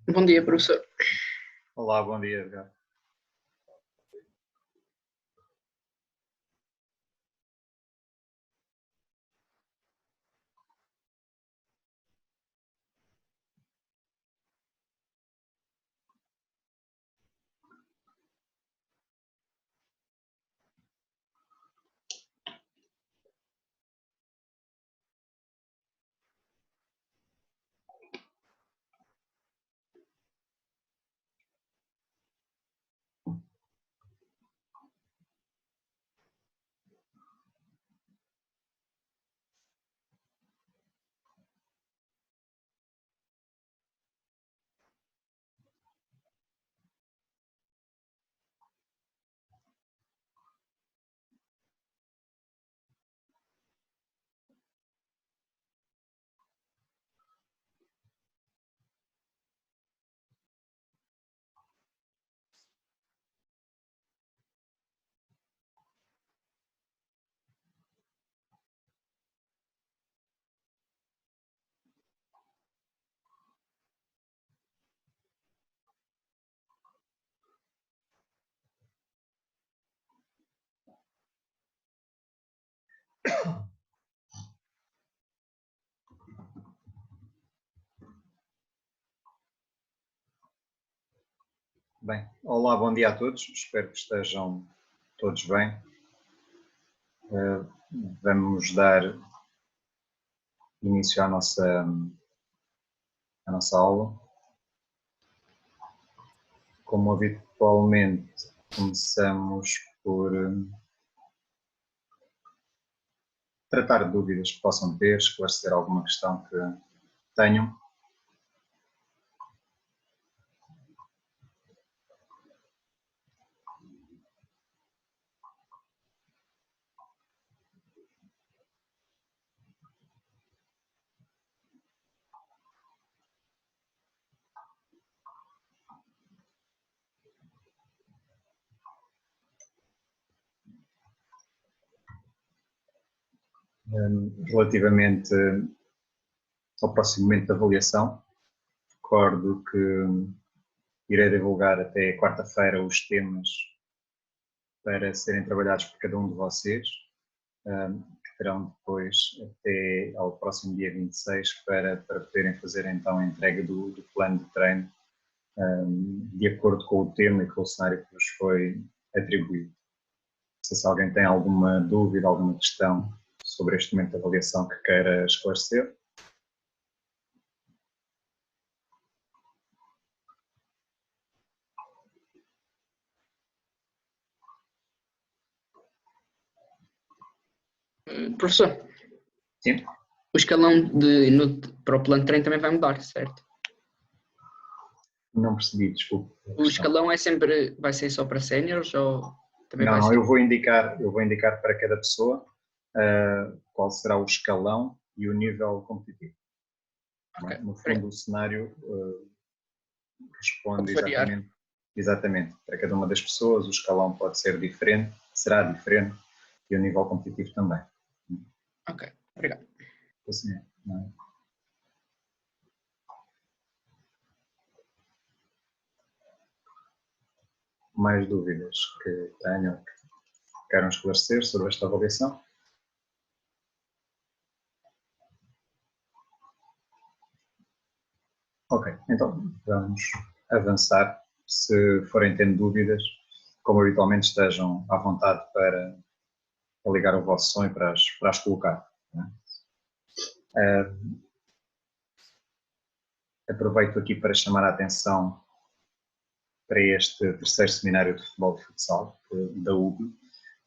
Bom dia, professor. Olá, bom dia, Edgar. Bem, olá, bom dia a todos. Espero que estejam todos bem. Vamos dar início à nossa aula. Como habitualmente, começamos por tratar de dúvidas que possam ter, esclarecer alguma questão que tenham. Relativamente ao próximo momento de avaliação, recordo que irei divulgar até quarta-feira os temas para serem trabalhados por cada um de vocês, que terão depois até ao próximo dia 26 para poderem fazer então a entrega do plano de treino de acordo com o tema e com o cenário que vos foi atribuído. Não sei se alguém tem alguma dúvida, alguma questão sobre este momento de avaliação que queira esclarecer. Professor, Sim? o escalão para o plano de treino também vai mudar, certo? Não percebi, desculpe. O escalão vai ser só para séniores ou também vai Não, ser? eu vou indicar para cada pessoa qual será o escalão e o nível competitivo. Okay. No fundo, o cenário responde exatamente. Para cada uma das pessoas, o escalão pode ser diferente, será diferente, e o nível competitivo também. Ok, obrigado. Assim, não é? Mais dúvidas que tenham, que queiram esclarecer sobre esta avaliação? Ok, então vamos avançar. Se forem tendo dúvidas, como habitualmente, estejam à vontade para ligar o vosso som e para as colocar. Aproveito aqui para chamar a atenção para este terceiro seminário de futebol de futsal da UB,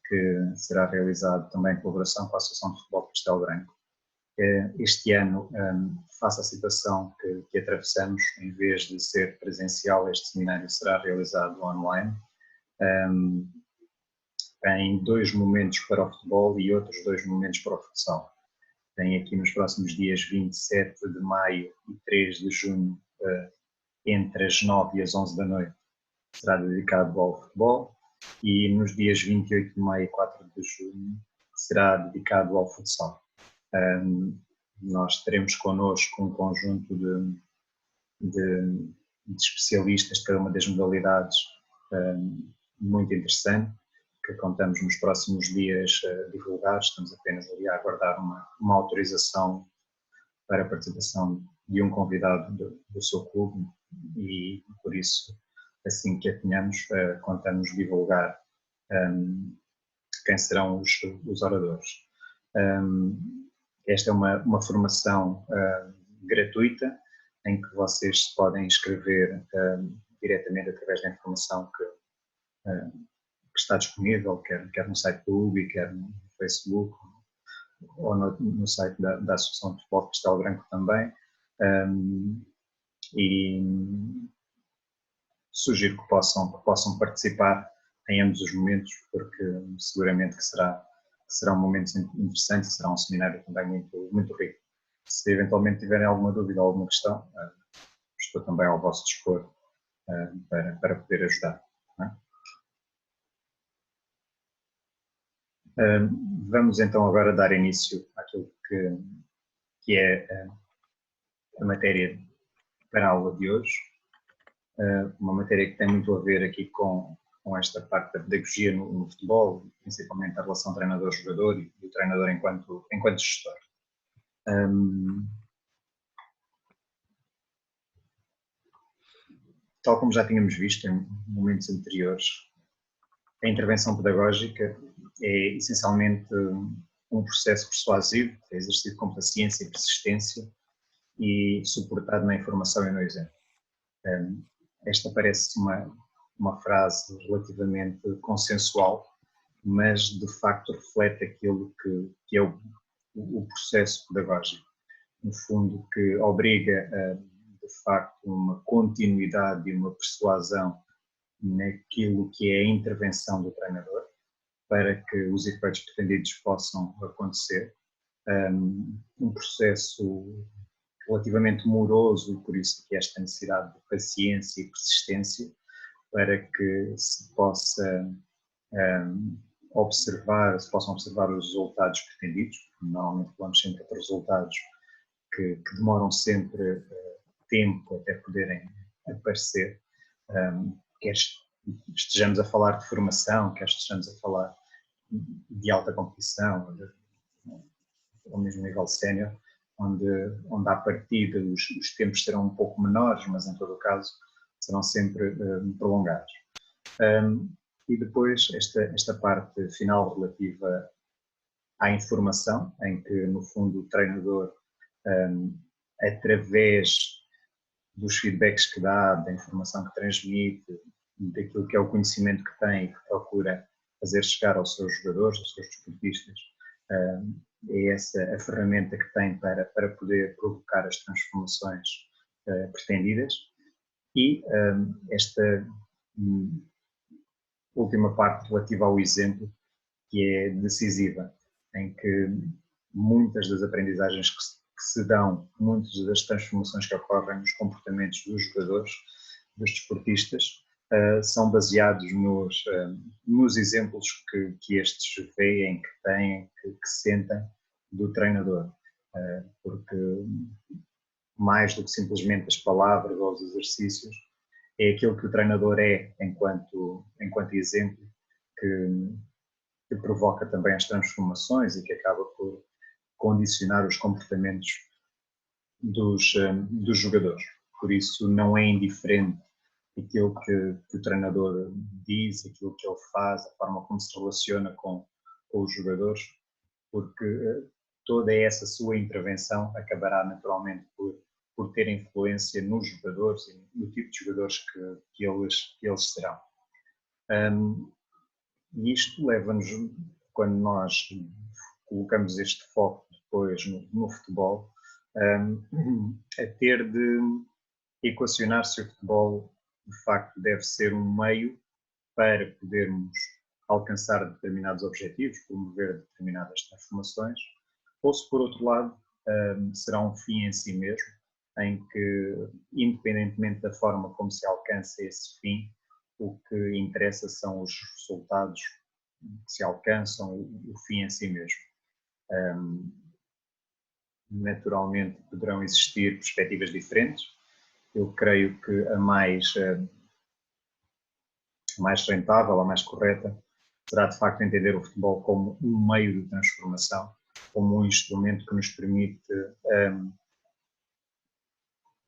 que será realizado também em colaboração com a Associação de Futebol de Castelo Branco. Este ano, face à situação que atravessamos, em vez de ser presencial, este seminário será realizado online, em 2 momentos para o futebol e outros 2 momentos para o futsal. Tem aqui nos próximos dias 27 de maio e 3 de junho, entre as 9 e as 11 da noite, será dedicado ao futebol, e nos dias 28 de maio e 4 de junho será dedicado ao futsal. Nós teremos connosco um conjunto de de especialistas de cada uma das modalidades, muito interessante, que contamos nos próximos dias divulgar. Estamos apenas ali a aguardar uma autorização para a participação de um convidado do seu clube e, por isso, assim que a tenhamos, contamos divulgar quem serão os oradores. Esta é uma formação gratuita, em que vocês se podem inscrever diretamente através da informação que está disponível, quer no site do UBI, quer no Facebook, ou no site da Associação de Futebol de Castelo Branco também. E sugiro que possam participar em ambos os momentos, porque seguramente que serão momentos interessantes e será um seminário também muito rico. Se eventualmente tiverem alguma dúvida ou alguma questão, estou também ao vosso dispor para poder ajudar. Vamos então agora dar início àquilo que é a matéria para a aula de hoje, uma matéria que tem muito a ver aqui com esta parte da pedagogia no futebol, principalmente a relação treinador-jogador e o treinador enquanto gestor. Tal como já tínhamos visto em momentos anteriores, a intervenção pedagógica é essencialmente um processo persuasivo, é exercido com paciência e persistência e suportado na informação e no exemplo. Esta parece uma frase relativamente consensual, mas de facto reflete aquilo que é o processo pedagógico. No fundo, que obriga de facto uma continuidade e uma persuasão naquilo que é a intervenção do treinador, para que os efeitos pretendidos possam acontecer. Um processo relativamente moroso, e por isso que esta necessidade de paciência e persistência, para que se possam observar os resultados pretendidos. Normalmente falamos sempre de resultados que demoram sempre tempo até poderem aparecer, quer estejamos a falar de formação, quer estejamos a falar de alta competição, ou mesmo nível sénior, onde à partida os tempos serão um pouco menores, mas em todo o caso serão sempre prolongados. E depois esta parte final relativa à informação, em que no fundo o treinador, através dos feedbacks que dá, da informação que transmite, daquilo que é o conhecimento que tem e que procura fazer chegar aos seus jogadores, aos seus desportistas, é essa a ferramenta que tem para poder provocar as transformações pretendidas. E esta última parte relativa ao exemplo, que é decisiva, em que muitas das aprendizagens que se dão, muitas das transformações que ocorrem nos comportamentos dos jogadores, dos desportistas, são baseados nos exemplos que estes veem, que têm, que sentem do treinador, porque mais do que simplesmente as palavras ou os exercícios, é aquilo que o treinador é enquanto exemplo, que provoca também as transformações e que acaba por condicionar os comportamentos dos jogadores. Por isso não é indiferente aquilo que o treinador diz, aquilo que ele faz, a forma como se relaciona com os jogadores, porque toda essa sua intervenção acabará naturalmente por ter influência nos jogadores e no tipo de jogadores que eles serão. E isto leva-nos, quando nós colocamos este foco depois no futebol, a ter de equacionar se o futebol de facto deve ser um meio para podermos alcançar determinados objetivos, promover determinadas transformações, ou se por outro lado será um fim em si mesmo, em que, independentemente da forma como se alcança esse fim, o que interessa são os resultados que se alcançam, o fim em si mesmo. Naturalmente poderão existir perspectivas diferentes, eu creio que a mais rentável, a mais correta, será de facto entender o futebol como um meio de transformação, como um instrumento que nos permite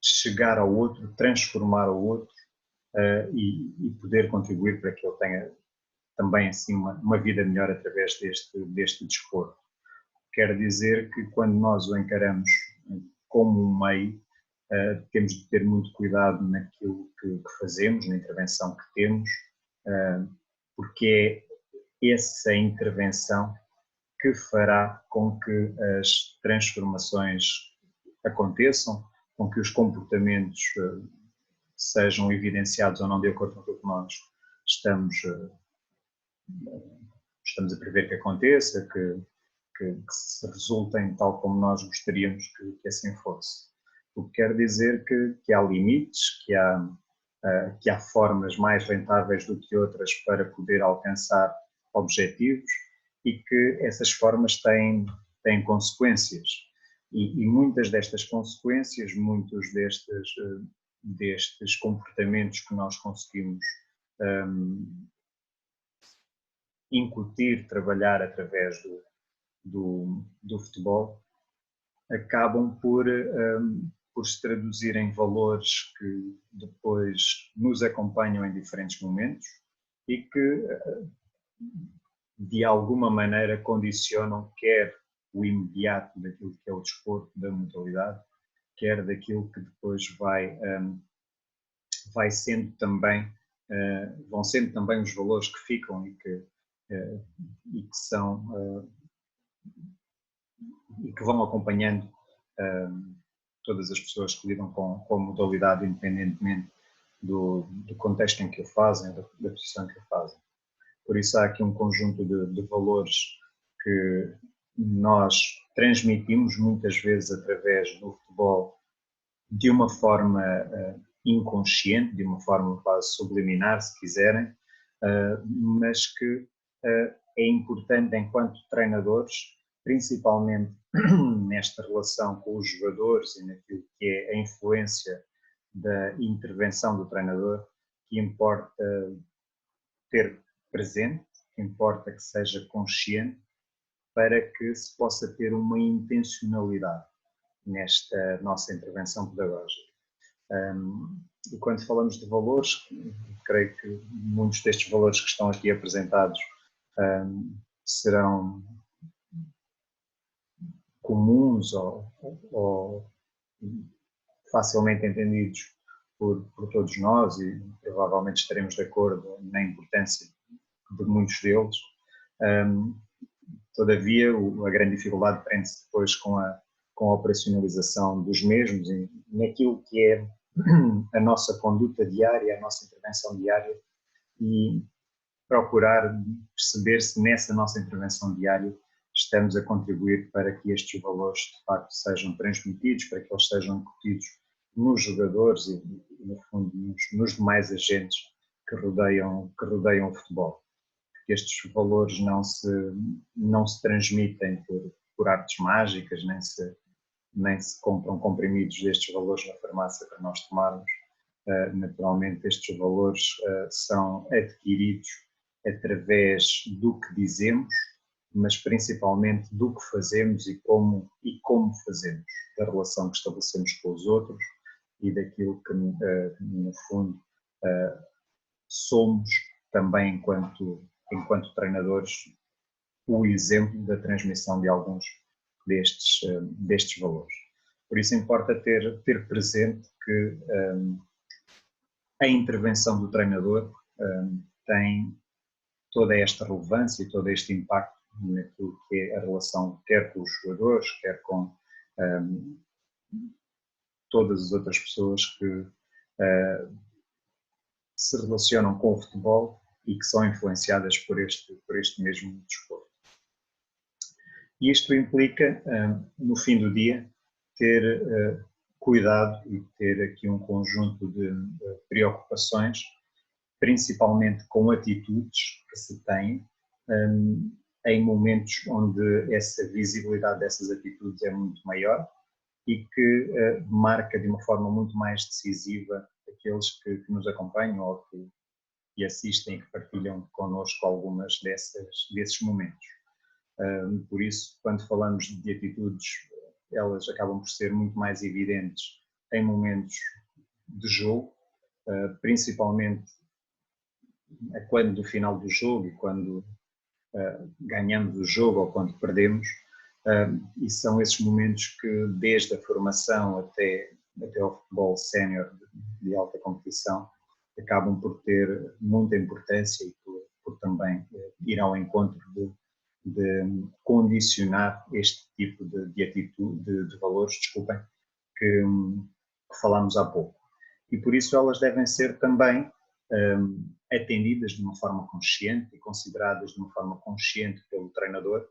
chegar ao outro, transformar o outro e poder contribuir para que ele tenha também assim uma vida melhor através deste desporto. Quer dizer que quando nós o encaramos como um meio, temos de ter muito cuidado naquilo que fazemos, na intervenção que temos, porque é essa intervenção que fará com que as transformações aconteçam, com que os comportamentos sejam evidenciados ou não de acordo com o que nós estamos a prever que aconteça, que se resultem tal como nós gostaríamos que assim fosse. O que quer dizer que há limites, que há formas mais rentáveis do que outras para poder alcançar objetivos e que essas formas têm consequências. E muitas destas consequências, muitos destes comportamentos que nós conseguimos incutir, trabalhar através do futebol, acabam por se traduzir em valores que depois nos acompanham em diferentes momentos e que, de alguma maneira, condicionam quer o imediato daquilo que é o desporto, da modalidade, quer daquilo que depois vão sendo também os valores que ficam e que são e que vão acompanhando todas as pessoas que lidam com a modalidade, independentemente do contexto em que o fazem, da posição em que o fazem. Por isso há aqui um conjunto de valores que nós transmitimos muitas vezes através do futebol de uma forma inconsciente, de uma forma quase subliminar, se quiserem, mas que é importante enquanto treinadores, principalmente nesta relação com os jogadores e naquilo que é a influência da intervenção do treinador, que importa ter presente, que importa que seja consciente, para que se possa ter uma intencionalidade nesta nossa intervenção pedagógica. E quando falamos de valores, creio que muitos destes valores que estão aqui apresentados serão comuns ou facilmente entendidos por todos nós e provavelmente estaremos de acordo na importância de muitos deles. Todavia, a grande dificuldade prende-se depois com a operacionalização dos mesmos e naquilo que é a nossa conduta diária, a nossa intervenção diária e procurar perceber se nessa nossa intervenção diária estamos a contribuir para que estes valores de facto sejam transmitidos, para que eles sejam incutidos nos jogadores e no fundo nos demais agentes que rodeiam o futebol. Porque estes valores não se transmitem por artes mágicas, nem se compram comprimidos destes valores na farmácia para nós tomarmos. Naturalmente estes valores são adquiridos através do que dizemos, mas principalmente do que fazemos e como fazemos, da relação que estabelecemos com os outros e daquilo que, no fundo, somos também enquanto treinadores, o exemplo da transmissão de alguns destes valores. Por isso importa ter presente que a intervenção do treinador tem toda esta relevância e todo este impacto naquilo que é a relação quer com os jogadores, quer com todas as outras pessoas que se relacionam com o futebol e que são influenciadas por este mesmo desporto. E isto implica, no fim do dia, ter cuidado e ter aqui um conjunto de preocupações, principalmente com atitudes que se têm em momentos onde essa visibilidade dessas atitudes é muito maior e que marca de uma forma muito mais decisiva aqueles que nos acompanham ou que assistem e que partilham connosco algumas desses momentos. Por isso, quando falamos de atitudes, elas acabam por ser muito mais evidentes em momentos de jogo, principalmente quando do final do jogo e quando ganhamos o jogo ou quando perdemos, e são esses momentos que desde a formação até ao futebol sénior de alta competição acabam por ter muita importância e por também ir ao encontro de condicionar este tipo de atitude, de valores, desculpem, que falámos há pouco. E por isso elas devem ser também atendidas de uma forma consciente e consideradas de uma forma consciente pelo treinador,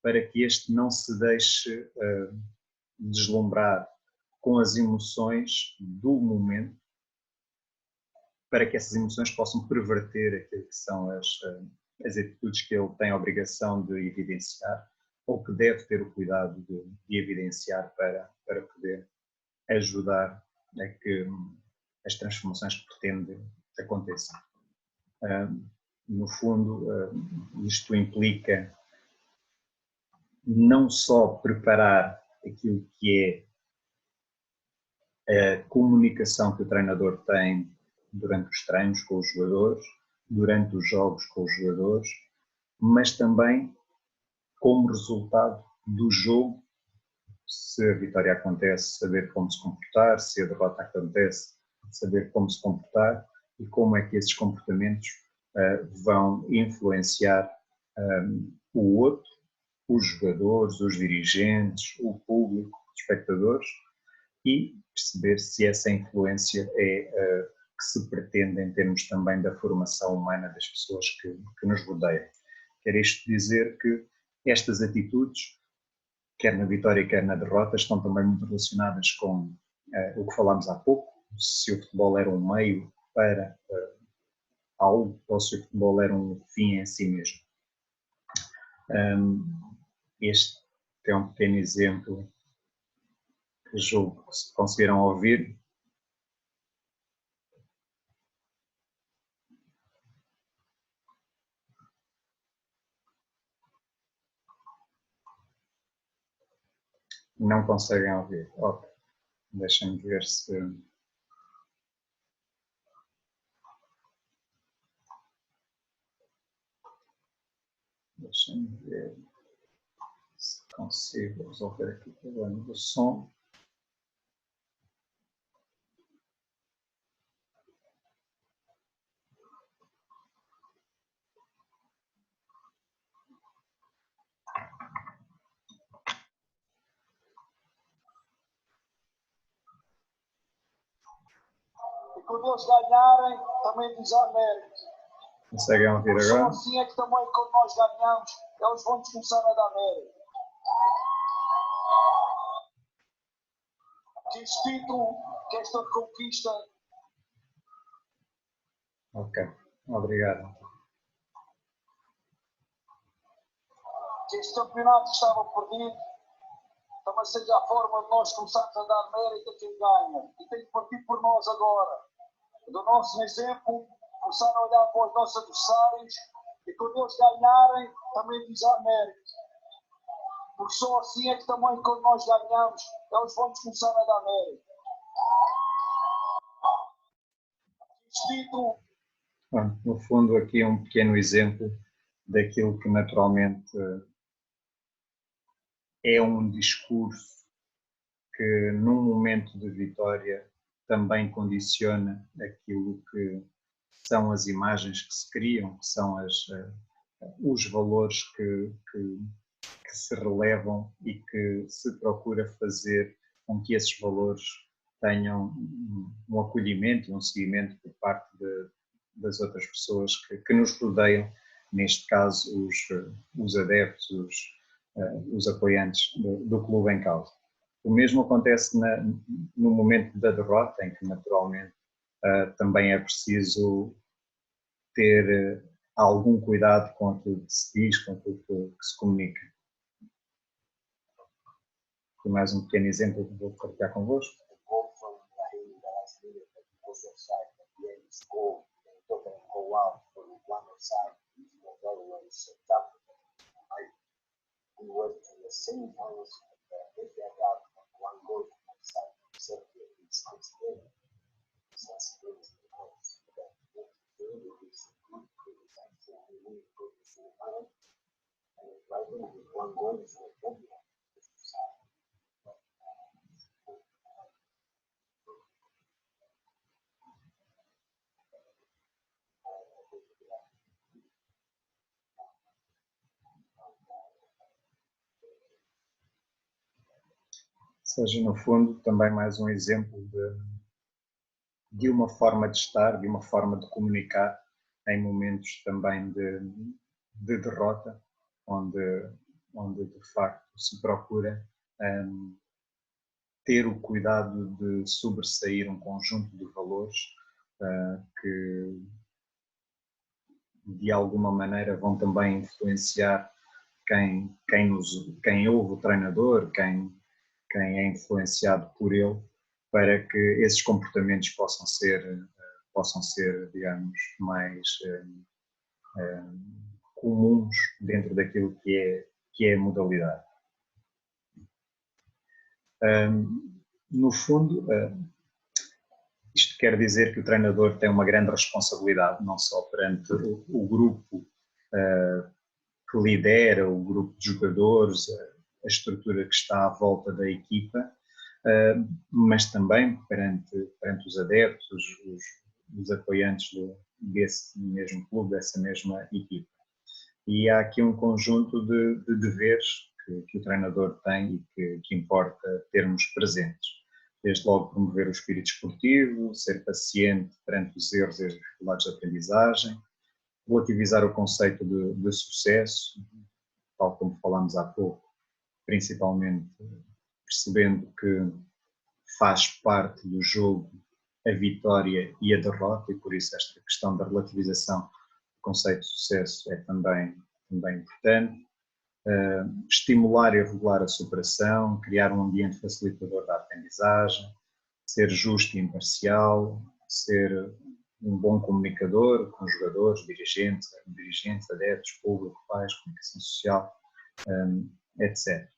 para que este não se deixe deslumbrar com as emoções do momento, para que essas emoções possam perverter aquilo que são as atitudes que ele tem a obrigação de evidenciar ou que deve ter o cuidado de evidenciar para poder ajudar a que as transformações que pretende aconteçam. No fundo, isto implica não só preparar aquilo que é a comunicação que o treinador tem durante os treinos com os jogadores, durante os jogos com os jogadores, mas também como resultado do jogo, se a vitória acontece, saber como se comportar, se a derrota acontece, saber como se comportar e como é que esses comportamentos vão influenciar o outro, os jogadores, os dirigentes, o público, os espectadores, e perceber se essa influência é que se pretende em termos também da formação humana das pessoas que nos rodeiam. Quer isto dizer que estas atitudes, quer na vitória quer na derrota, estão também muito relacionadas com o que falámos há pouco, se o futebol era um meio para algo ou se o futebol era um fim em si mesmo. Este é um pequeno exemplo que julgo que se conseguiram ouvir. Não conseguem ouvir. Ok. Deixem-me ver se... Deixem-me ver se consigo resolver aqui o problema do som. E quando eles ganharem, também nos há mérito. Conseguem ouvir agora? Só assim é que também quando nós ganhamos, eles vão-nos começar a dar mérito. Que este título, que esta conquista... Ok, obrigado. Que este campeonato estava perdido, também seja a forma de nós começarmos a dar mérito a quem ganha. E tem que partir por nós agora. Do nosso exemplo, começar a olhar para os nossos adversários e quando eles ganharem, também nos há mérito. Porque só assim é que também quando nós ganhamos, eles vão-nos começar a dar mérito. Este título... No fundo, aqui é um pequeno exemplo daquilo que naturalmente é um discurso que num momento de vitória também condiciona aquilo que são as imagens que se criam, que são os valores que se relevam e que se procura fazer com que esses valores tenham um acolhimento e um seguimento por parte das outras pessoas que nos rodeiam, neste caso os adeptos, os apoiantes do clube em causa. O mesmo acontece no momento da derrota, em que naturalmente também é preciso ter algum cuidado com aquilo que se diz, com aquilo que se comunica. e mais um pequeno exemplo que vou partilhar convosco. Ou seja, no fundo, também mais um exemplo de uma forma de estar, de uma forma de comunicar em momentos também de derrota, onde de facto se procura ter o cuidado de sobressair um conjunto de valores que de alguma maneira vão também influenciar quem ouve o treinador, quem é influenciado por ele, para que esses comportamentos possam ser, digamos, mais comuns dentro daquilo que é a modalidade. No fundo, isto quer dizer que o treinador tem uma grande responsabilidade, não só perante o grupo que lidera, o grupo de jogadores, a estrutura que está à volta da equipa, mas também perante os adeptos, os apoiantes desse mesmo clube, dessa mesma equipa. E há aqui um conjunto de deveres que o treinador tem e que importa termos presentes. Desde logo promover o espírito esportivo, ser paciente perante os erros e as dificuldades de aprendizagem, relativizar o conceito de sucesso, tal como falámos há pouco, principalmente percebendo que faz parte do jogo a vitória e a derrota, e por isso esta questão da relativização do conceito de sucesso é também importante. Estimular e regular a superação, criar um ambiente facilitador da aprendizagem, ser justo e imparcial, ser um bom comunicador com jogadores, dirigentes, adeptos, público, pais, comunicação social, etc.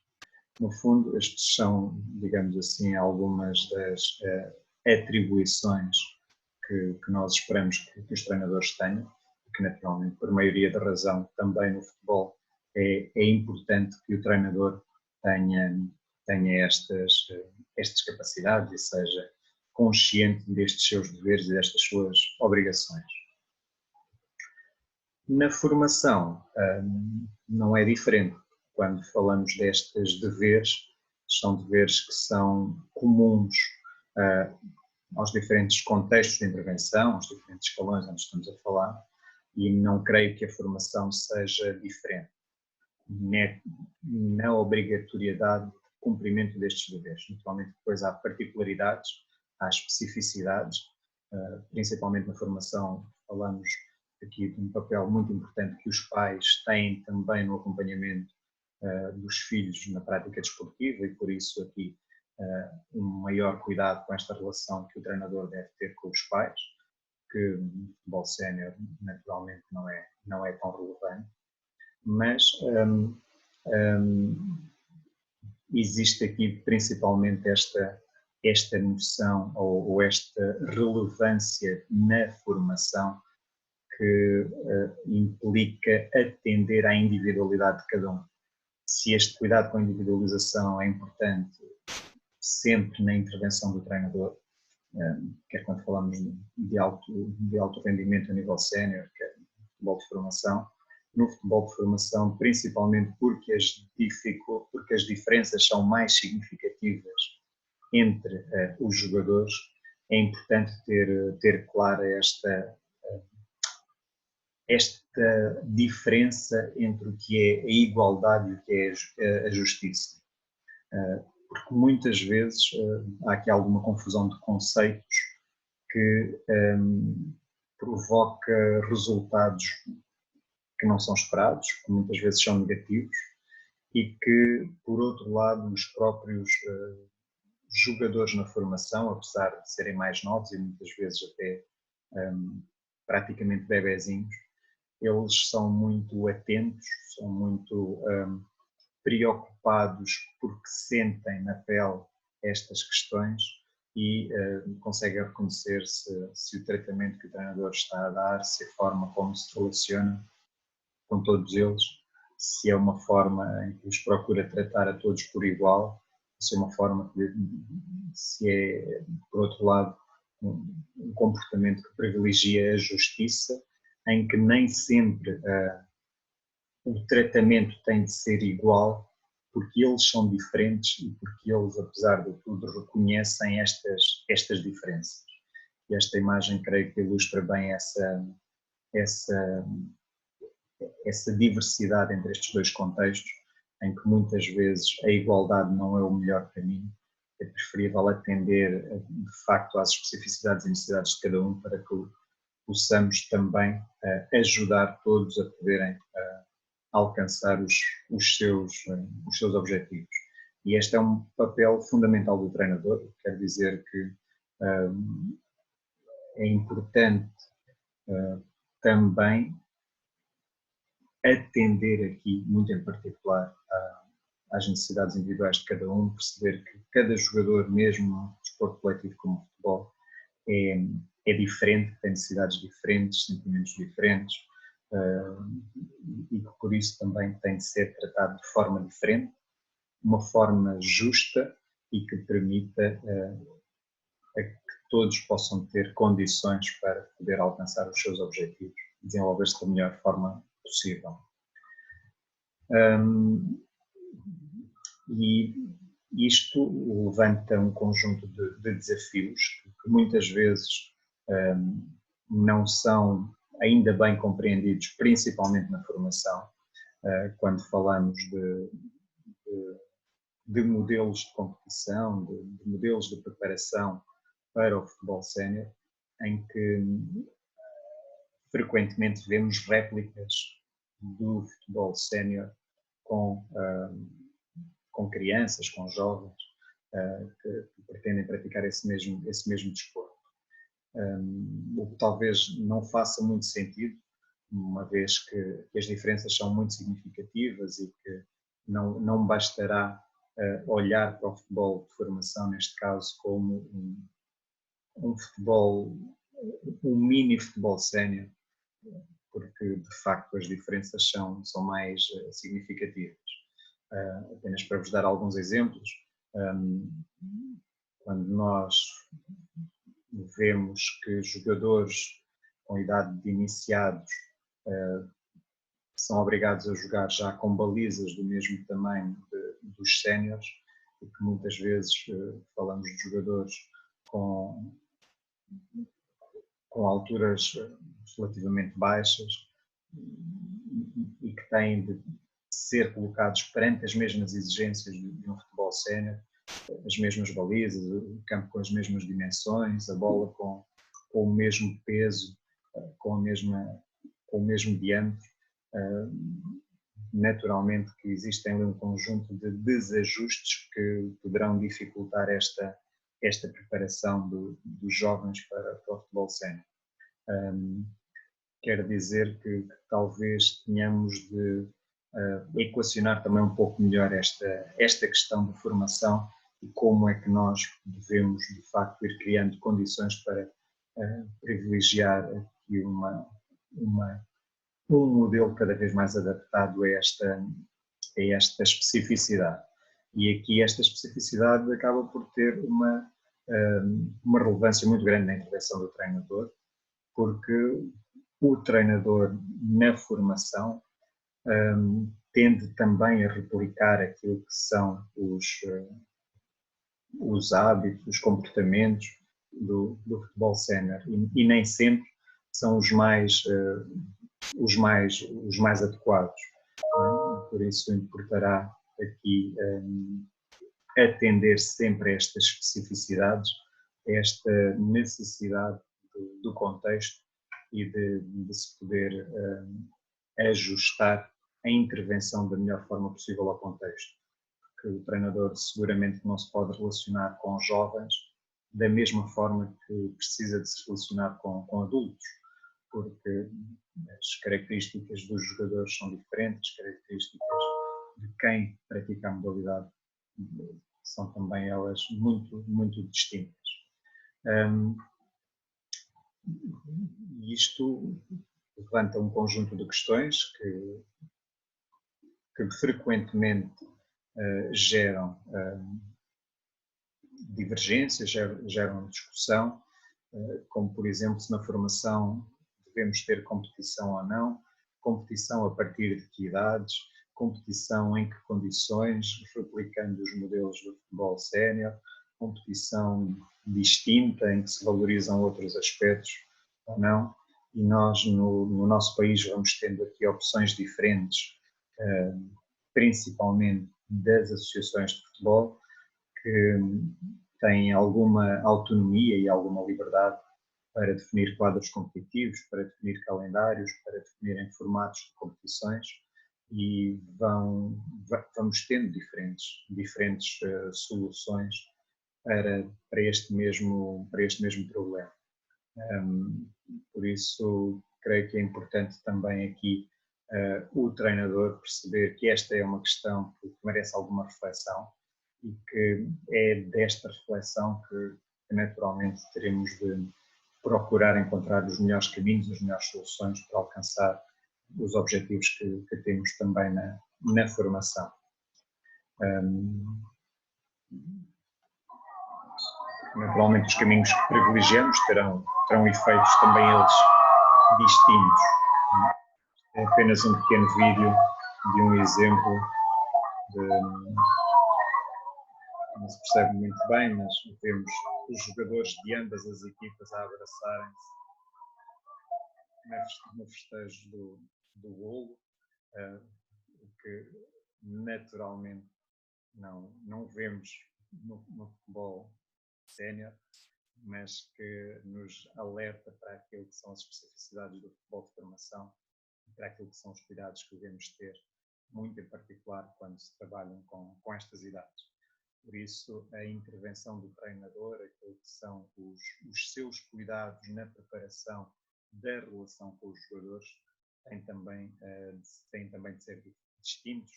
No fundo, estes são, digamos assim, algumas das atribuições que nós esperamos que os treinadores tenham, e que naturalmente, por maioria da razão, também no futebol é importante que o treinador tenha estas capacidades e seja consciente destes seus deveres e destas suas obrigações. Na formação não é diferente. Quando falamos destes deveres, são deveres que são comuns aos diferentes contextos de intervenção, aos diferentes escalões onde estamos a falar, e não creio que a formação seja diferente na obrigatoriedade de cumprimento destes deveres. Naturalmente, depois há particularidades, há especificidades, principalmente na formação falamos aqui de um papel muito importante que os pais têm também no acompanhamento dos filhos na prática desportiva, e por isso aqui um maior cuidado com esta relação que o treinador deve ter com os pais, que no futebol sénior naturalmente não é tão relevante, mas existe aqui principalmente esta noção ou esta relevância na formação que implica atender à individualidade de cada um. Se este cuidado com a individualização é importante sempre na intervenção do treinador, quer quando falamos de alto rendimento a nível sénior, quer no futebol de formação, principalmente porque as diferenças são mais significativas entre os jogadores, é importante ter clara esta diferença entre o que é a igualdade e o que é a justiça. Porque muitas vezes há aqui alguma confusão de conceitos que provoca resultados que não são esperados, que muitas vezes são negativos, e que, por outro lado, os próprios jogadores na formação, apesar de serem mais novos e muitas vezes até praticamente bebezinhos, eles são muito atentos, são muito preocupados porque sentem na pele estas questões e conseguem reconhecer se o tratamento que o treinador está a dar, se a forma como se relaciona com todos eles, se é uma forma em que os procura tratar a todos por igual, se é uma forma que, se é, por outro lado, um comportamento que privilegia a justiça, em que nem sempre o tratamento tem de ser igual, porque eles são diferentes e porque eles, apesar de tudo, reconhecem estas diferenças. E esta imagem, creio que ilustra bem essa diversidade entre estes dois contextos, em que muitas vezes a igualdade não é o melhor caminho, é preferível atender de facto às especificidades e necessidades de cada um para que possamos também ajudar todos a poderem alcançar os seus objetivos. E este é um papel fundamental do treinador, quer dizer que é importante também atender aqui, muito em particular, às necessidades individuais de cada um, perceber que cada jogador, mesmo no desporto coletivo como o futebol, é diferente, tem necessidades diferentes, sentimentos diferentes, e que por isso também tem de ser tratado de forma diferente, uma forma justa e que permita a que todos possam ter condições para poder alcançar os seus objetivos e desenvolver-se da melhor forma possível. E isto levanta um conjunto de desafios que muitas vezes não são ainda bem compreendidos, principalmente na formação, quando falamos de modelos de competição, de modelos de preparação para o futebol sénior, em que frequentemente vemos réplicas do futebol sénior com crianças, com jovens que pretendem praticar esse mesmo desporto. O que talvez não faça muito sentido, uma vez que as diferenças são muito significativas e que não bastará olhar para o futebol de formação, neste caso, como um futebol, um mini futebol sénior, porque de facto as diferenças são mais significativas. Apenas para vos dar alguns exemplos, quando nós vemos que jogadores com idade de iniciados são obrigados a jogar já com balizas do mesmo tamanho dos séniores, e que muitas vezes falamos de jogadores com alturas relativamente baixas e que têm de ser colocados perante as mesmas exigências de um futebol sénior, as mesmas balizas, o campo com as mesmas dimensões, a bola com o mesmo peso, com o mesmo diâmetro. Naturalmente que existem ali um conjunto de desajustes que poderão dificultar esta preparação dos jovens para o futebol sénior. Quer dizer que talvez tenhamos de equacionar também um pouco melhor esta questão de formação e como é que nós devemos, de facto, ir criando condições para privilegiar aqui um modelo cada vez mais adaptado a esta especificidade. E aqui esta especificidade acaba por ter uma relevância muito grande na intervenção do treinador, porque o treinador na formação tende também a replicar aquilo que são os hábitos, os comportamentos do futebol sénior e nem sempre são os mais adequados. Por isso importará aqui atender sempre a estas especificidades, a esta necessidade do contexto e de se poder ajustar a intervenção da melhor forma possível ao contexto. Porque o treinador seguramente não se pode relacionar com jovens da mesma forma que precisa de se relacionar com adultos, porque as características dos jogadores são diferentes, as características de quem pratica a modalidade são também elas muito distintas. Isto levanta um conjunto de questões que frequentemente geram divergências, geram discussão, como por exemplo se na formação devemos ter competição ou não, competição a partir de que idades, competição em que condições, replicando os modelos do futebol sénior, competição distinta em que se valorizam outros aspectos ou não, e nós no nosso país vamos tendo aqui opções diferentes, principalmente das associações de futebol, que têm alguma autonomia e alguma liberdade para definir quadros competitivos, para definir calendários, para definirem formatos de competições, e vamos tendo diferentes soluções para este mesmo problema. Por isso, creio que é importante também aqui o treinador perceber que esta é uma questão que merece alguma reflexão e que é desta reflexão que naturalmente teremos de procurar encontrar os melhores caminhos, as melhores soluções para alcançar os objetivos que temos também na formação. Naturalmente os caminhos que privilegiamos terão efeitos também eles distintos. É apenas um pequeno vídeo de um exemplo não se percebe muito bem, mas vemos os jogadores de ambas as equipas a abraçarem-se no festejo do golo, o que naturalmente não vemos no futebol sénior, mas que nos alerta para aquilo que são as especificidades do futebol de formação e para aquilo que são os cuidados que devemos ter, muito em particular quando se trabalham com estas idades. Por isso, a intervenção do treinador, aquilo que são os seus cuidados na preparação da relação com os jogadores, têm também de ser distintos,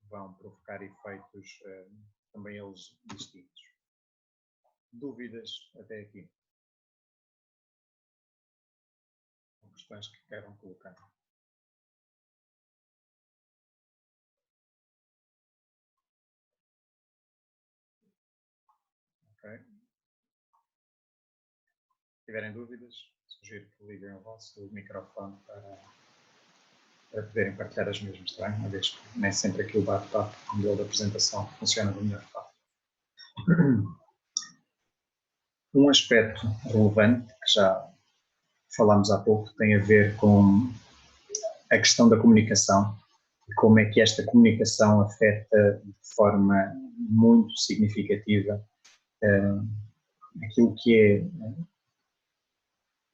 vão provocar efeitos também eles distintos. Dúvidas até aqui? São questões que queiram colocar. Ok? Se tiverem dúvidas, sugiro que liguem o vosso microfone para poderem partilhar as mesmas, está bem? Uma vez que nem sempre aqui o bate-papo, o modelo de apresentação, funciona da melhor forma. Um aspecto relevante, que já falámos há pouco, tem a ver com a questão da comunicação e como é que esta comunicação afeta de forma muito significativa aquilo que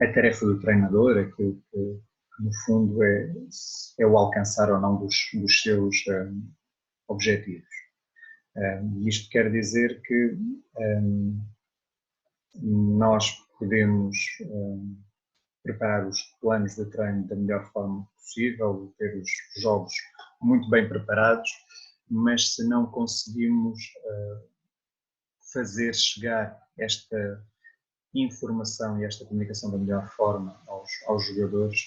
é a tarefa do treinador, aquilo que no fundo é o alcançar ou não dos seus objetivos. Isto quer dizer que nós podemos preparar os planos de treino da melhor forma possível, ter os jogos muito bem preparados, mas se não conseguimos fazer chegar esta informação e esta comunicação da melhor forma aos jogadores,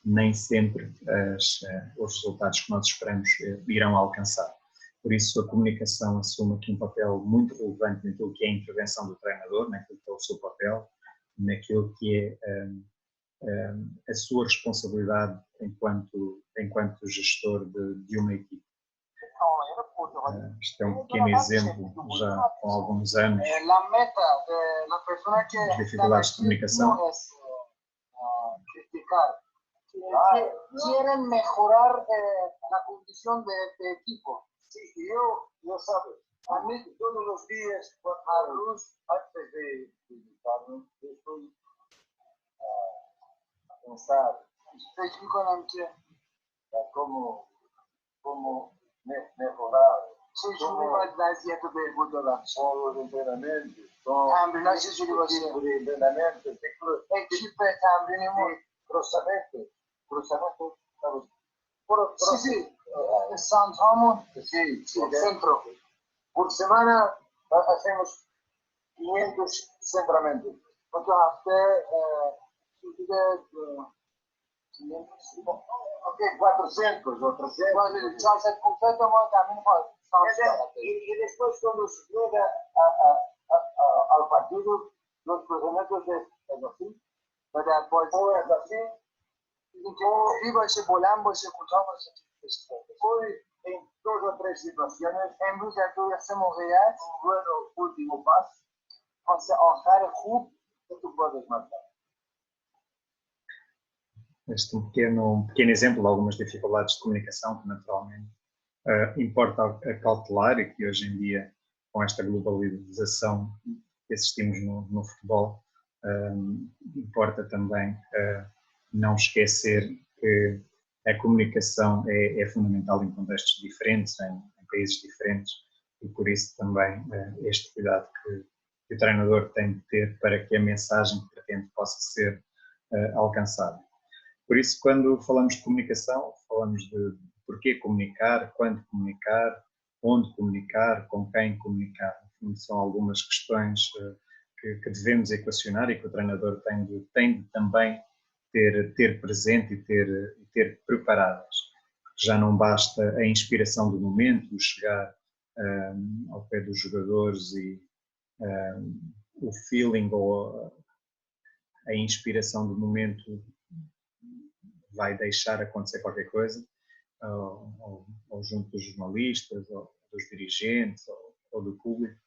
nem sempre os resultados que nós esperamos irão alcançar. Por isso, a comunicação assume aqui um papel muito relevante naquilo que é a intervenção do treinador, naquilo que é o seu papel, naquilo que é a sua responsabilidade enquanto gestor de uma equipe. Isto é um pequeno exemplo, já com alguns anos, das dificuldades de comunicação. Quieren mejorar la condición de equipo. Sí, yo sabes, a mí todos los días a luz antes de visitarme, yo estoy a pensar específicamente cómo como mejorar. Como vazia do bermuda lá. Com os treinamentos. Tamrinler جوری باشه. Treinamento. Equipe tamrini mu. Cruzamento. Sí. Santamo. Sí. Centro. Por semana hacemos 500 centramentos. Porque hafta ok, 400 ou 300. Já se completa uma também faz. Y después cuando se llega al partido, los cruzamientos es así. O es así. Y باشه بلند باشه کوتاه باشه. Hoy en 2 o 3 situaciones. امروز در 2 یا 3 موقعیت. Bueno, último paso. پاس آخر خوب que tu podes marcar. Este pequeno exemplo de algumas dificuldades de comunicação que naturalmente importa acautelar e que hoje em dia, com esta globalização que assistimos no futebol, importa também não esquecer que a comunicação é fundamental em contextos diferentes, em países diferentes, e por isso também este cuidado que o treinador tem de ter para que a mensagem que pretende possa ser alcançada. Por isso, quando falamos de comunicação, falamos de porquê comunicar, quando comunicar, onde comunicar, com quem comunicar. São algumas questões que devemos equacionar e que o treinador tem de também ter presente e ter preparadas. Já não basta a inspiração do momento, o chegar ao pé dos jogadores e o feeling ou a inspiração do momento vai deixar acontecer qualquer coisa, ou junto dos jornalistas, ou dos dirigentes, ou do público.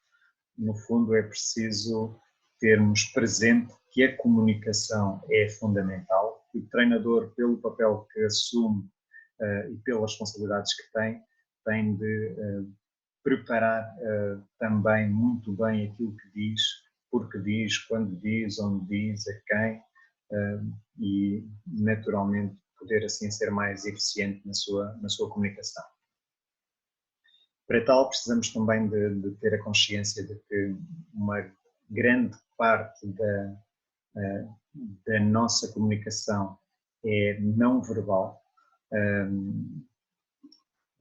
No fundo, é preciso termos presente que a comunicação é fundamental, que o treinador, pelo papel que assume e pelas responsabilidades que tem de preparar também muito bem aquilo que diz, porque diz, quando diz, onde diz, a quem, e naturalmente poder assim ser mais eficiente na sua comunicação. Para tal, precisamos também de ter a consciência de que uma grande parte da nossa comunicação é não verbal.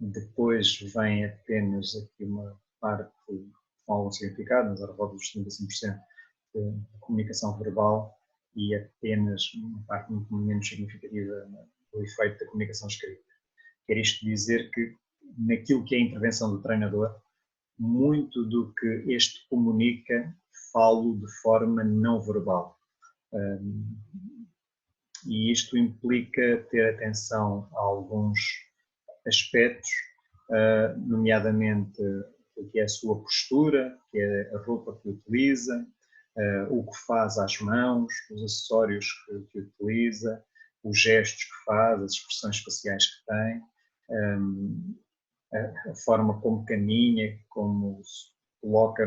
Depois vem apenas aqui uma parte com algum significado, mas à volta dos 35% de comunicação verbal, e apenas uma parte muito menos significativa do efeito da comunicação escrita. Quer isto dizer que, naquilo que é a intervenção do treinador, muito do que este comunica, falo de forma não verbal. E isto implica ter atenção a alguns aspectos, nomeadamente o que é a sua postura, que é a roupa que utiliza, o que faz às mãos, os acessórios que utiliza, os gestos que faz, as expressões faciais que tem, a forma como caminha, como se coloca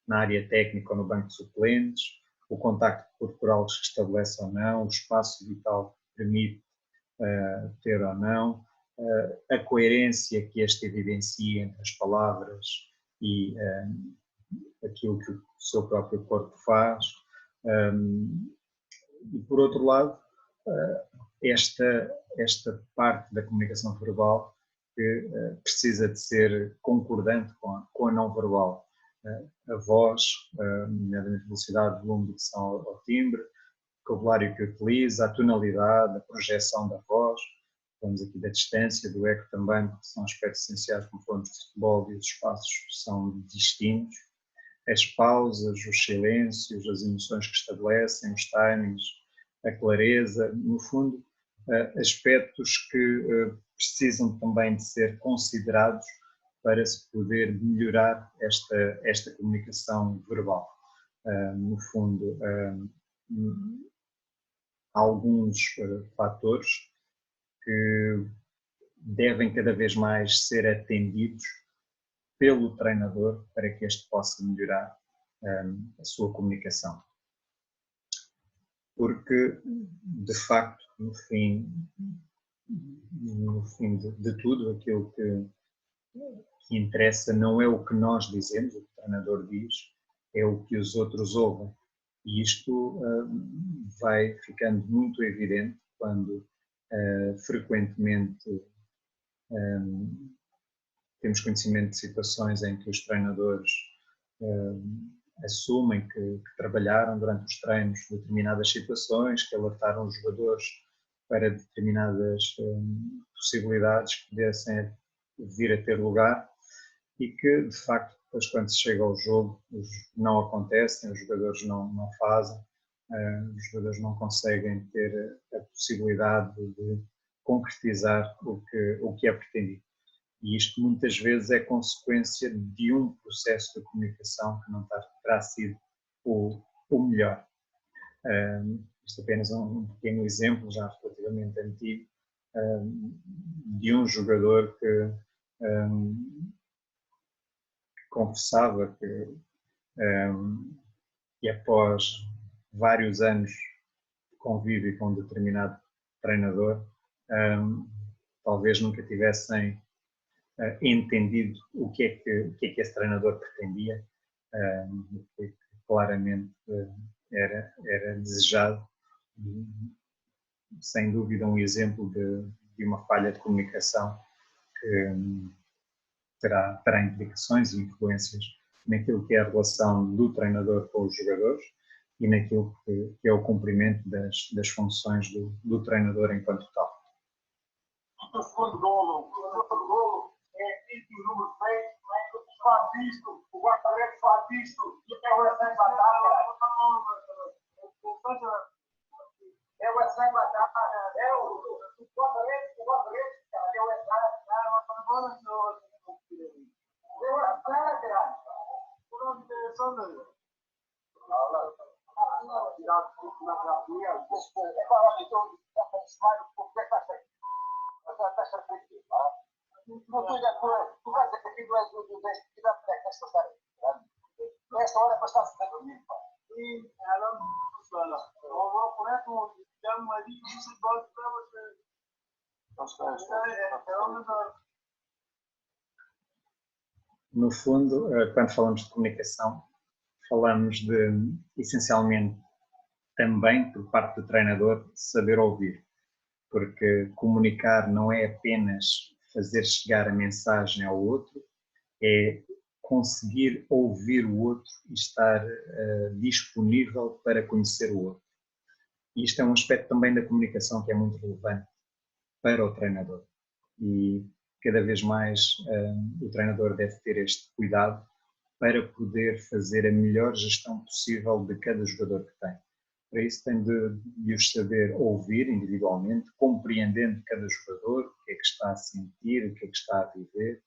na área técnica ou no banco de suplentes, o contacto corporal que se estabelece ou não, o espaço vital que permite ter ou não, a coerência que este evidencia entre as palavras e aquilo que o seu próprio corpo faz. E por outro lado, esta parte da comunicação verbal que precisa de ser concordante com a não verbal. A voz, nomeadamente a velocidade, volume, dicção ao timbre, o vocabulário que utiliza, a tonalidade, a projeção da voz, falamos aqui da distância, do eco também, porque são aspectos essenciais, como falamos de futebol, e os espaços são distintos, as pausas, os silêncios, as emoções que estabelecem, os timings, a clareza, no fundo, aspectos que precisam também de ser considerados para se poder melhorar esta comunicação verbal. No fundo, há alguns fatores que devem cada vez mais ser atendidos pelo treinador para que este possa melhorar a sua comunicação. Porque, de facto, no fim de tudo, aquilo que interessa não é o que nós dizemos, o que o treinador diz, é o que os outros ouvem. E isto vai ficando muito evidente quando frequentemente temos conhecimento de situações em que os treinadores assumem que trabalharam durante os treinos determinadas situações, que alertaram os jogadores para determinadas possibilidades que pudessem vir a ter lugar e que, de facto, depois quando se chega ao jogo não acontecem, os jogadores não fazem, os jogadores não conseguem ter a possibilidade de concretizar o que é pretendido. E isto muitas vezes é consequência de um processo de comunicação que não terá sido o melhor. Isto é apenas um pequeno exemplo, já relativamente antigo, de um jogador que confessava que após vários anos de convívio com um determinado treinador, talvez nunca tivessem entendido o que é que esse treinador pretendia, que claramente era desejado, sem dúvida um exemplo de uma falha de comunicação que terá implicações e influências naquilo que é a relação do treinador com os jogadores e naquilo que é o cumprimento das funções do treinador enquanto tal. O segundo golo é o número 6, faz isto, o guarda-redes faz isto, e é o Wrestling Batata. É o Wrestling Batata, é o guarda-redes, é o não estou de acordo. Tu vais aqui, tu és do atividade técnica, esta história. Nesta hora, para estar-se a dormir. E ela não funciona. Eu vou por exemplo, já me disse que isso pode para você. No fundo, quando falamos de comunicação, falamos essencialmente, também por parte do treinador, saber ouvir. Porque comunicar não é apenas fazer chegar a mensagem ao outro, é conseguir ouvir o outro e estar disponível para conhecer o outro. E isto é um aspecto também da comunicação que é muito relevante para o treinador. E cada vez mais o treinador deve ter este cuidado para poder fazer a melhor gestão possível de cada jogador que tem. Para isso tem de os saber ouvir individualmente, compreendendo cada jogador, o que é que está a sentir, o que é que está a viver,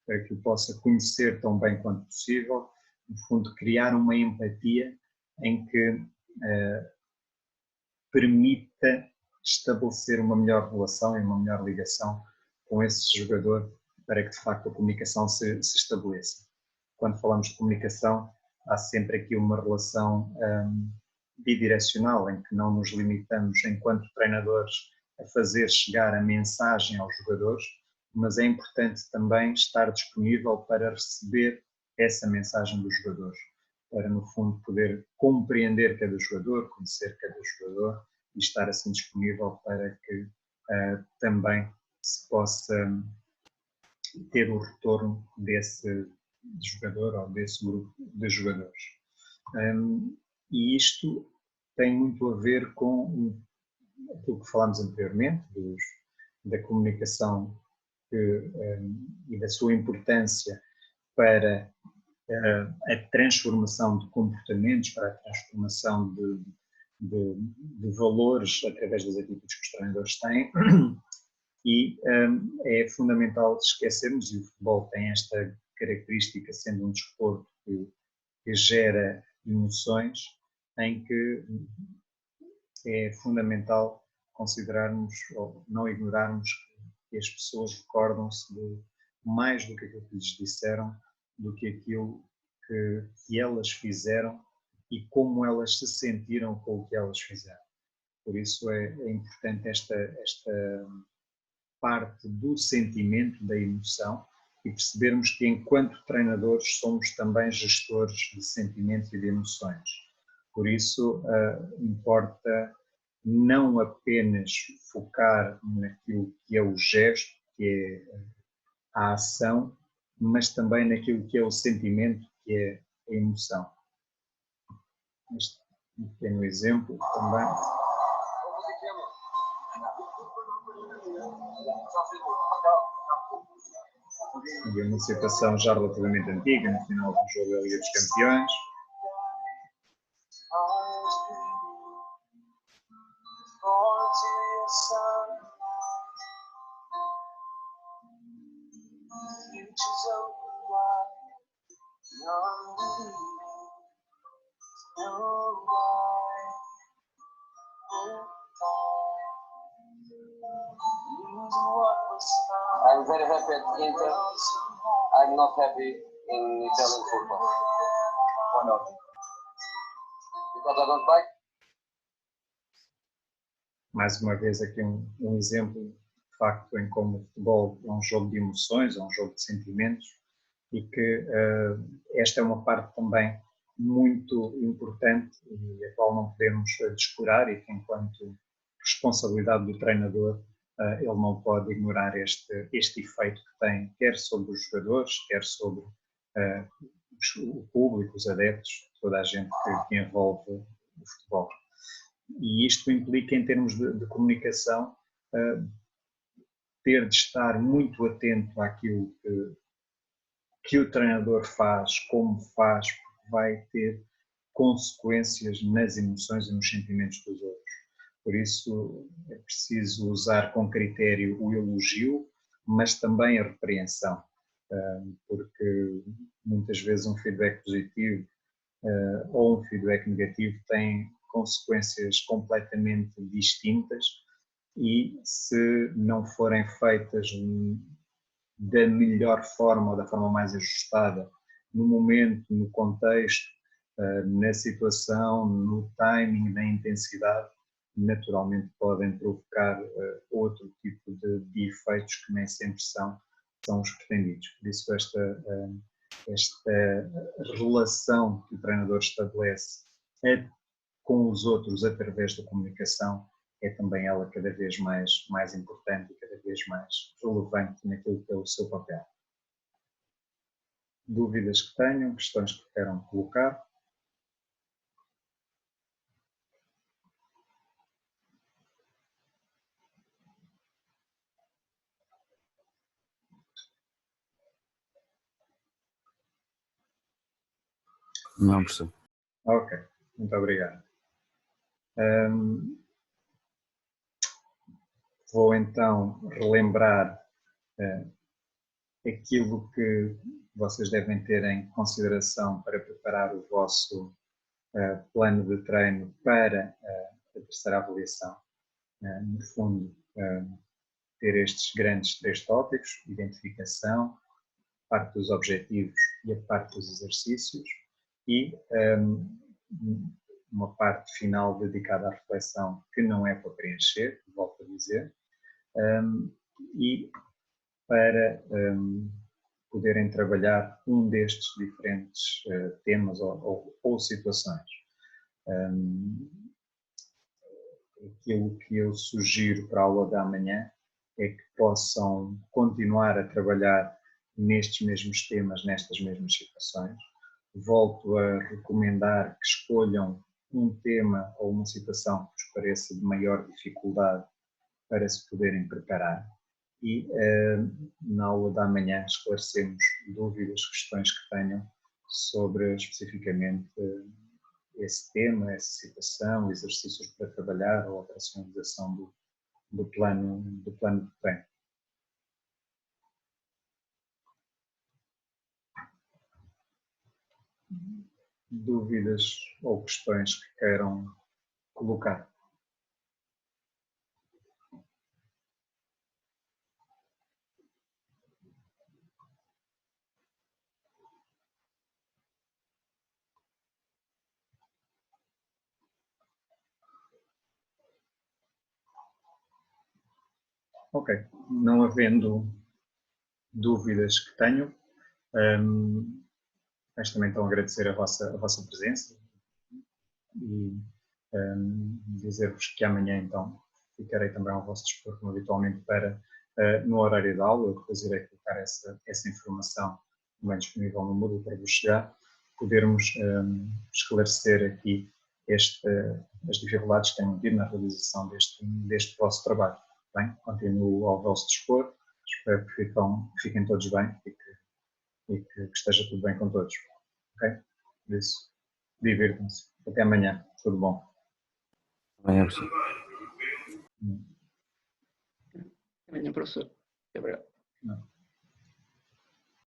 para que o possa conhecer tão bem quanto possível, no fundo criar uma empatia em que permita estabelecer uma melhor relação e uma melhor ligação com esse jogador para que de facto a comunicação se estabeleça. Quando falamos de comunicação, há sempre aqui uma relação bidirecional, em que não nos limitamos, enquanto treinadores, a fazer chegar a mensagem aos jogadores, mas é importante também estar disponível para receber essa mensagem dos jogadores, para no fundo poder compreender cada jogador, conhecer cada jogador e estar assim disponível para que também se possa ter o retorno desse jogador ou desse grupo de jogadores. E isto tem muito a ver com aquilo que falámos anteriormente, da comunicação e da sua importância para a transformação de comportamentos, para a transformação de valores através das atitudes que os treinadores têm. E é fundamental esquecermos, e o futebol tem esta característica, sendo um desporto que gera emoções, em que é fundamental considerarmos ou não ignorarmos que as pessoas recordam-se de mais do que aquilo que lhes disseram, do que aquilo que elas fizeram e como elas se sentiram com o que elas fizeram. Por isso é importante esta parte do sentimento, da emoção, e percebermos que, enquanto treinadores, somos também gestores de sentimentos e de emoções. Por isso, importa não apenas focar naquilo que é o gesto, que é a ação, mas também naquilo que é o sentimento, que é a emoção. Este pequeno exemplo também. E uma situação já relativamente antiga, no final do jogo da Liga dos Campeões. I'm very happy at Inter. I'm not happy in Italian football. Why not? Because I don't like. Mais uma vez aqui um exemplo de facto em como o futebol é um jogo de emoções, é um jogo de sentimentos, e que esta é uma parte também muito importante e a qual não podemos descurar, e que, enquanto responsabilidade do treinador, ele não pode ignorar este efeito que tem, quer sobre os jogadores, quer sobre o público, os adeptos, toda a gente que envolve o futebol. E isto implica, em termos de comunicação, ter de estar muito atento àquilo que o treinador faz, como faz, porque vai ter consequências nas emoções e nos sentimentos dos outros. Por isso é preciso usar com critério o elogio, mas também a repreensão, porque muitas vezes um feedback positivo ou um feedback negativo tem consequências completamente distintas, e se não forem feitas da melhor forma ou da forma mais ajustada, no momento, no contexto, na situação, no timing, na intensidade, naturalmente podem provocar outro tipo de efeitos que nem sempre são os pretendidos. Por isso esta relação que o treinador estabelece com os outros através da comunicação é também ela cada vez mais importante e cada vez mais relevante naquilo que é o seu papel. Dúvidas que tenham, questões que queiram colocar? Não, professor. Ok, muito obrigado. Vou então relembrar aquilo que vocês devem ter em consideração para preparar o vosso plano de treino para a terceira avaliação. No fundo, ter estes grandes 3 tópicos: identificação, parte dos objetivos e a parte dos exercícios, e uma parte final dedicada à reflexão, que não é para preencher, volto a dizer, e para poderem trabalhar um destes diferentes temas ou situações. Aquilo que eu sugiro para a aula da manhã é que possam continuar a trabalhar nestes mesmos temas, nestas mesmas situações. Volto a recomendar que escolham um tema ou uma situação que vos pareça de maior dificuldade para se poderem preparar, e na aula da manhã esclarecemos dúvidas, questões que tenham sobre especificamente esse tema, essa situação, exercícios para trabalhar ou a operacionalização do plano de treino. Dúvidas ou questões que queiram colocar? Ok, não havendo dúvidas que tenho, mas também então agradecer a vossa presença e dizer-vos que amanhã então ficarei também ao vosso dispor, como habitualmente, para no horário de aula, eu depois irei colocar essa informação também disponível no Moodle para vos chegar, podermos esclarecer aqui as dificuldades que tenham tido na realização deste vosso trabalho. Bem, continuo ao vosso dispor, espero que fiquem todos bem e que esteja tudo bem com todos. Ok? Por isso, divirtam-se. Até amanhã. Tudo bom. Amanhã, professor. Amanhã, professor. Obrigado. Não.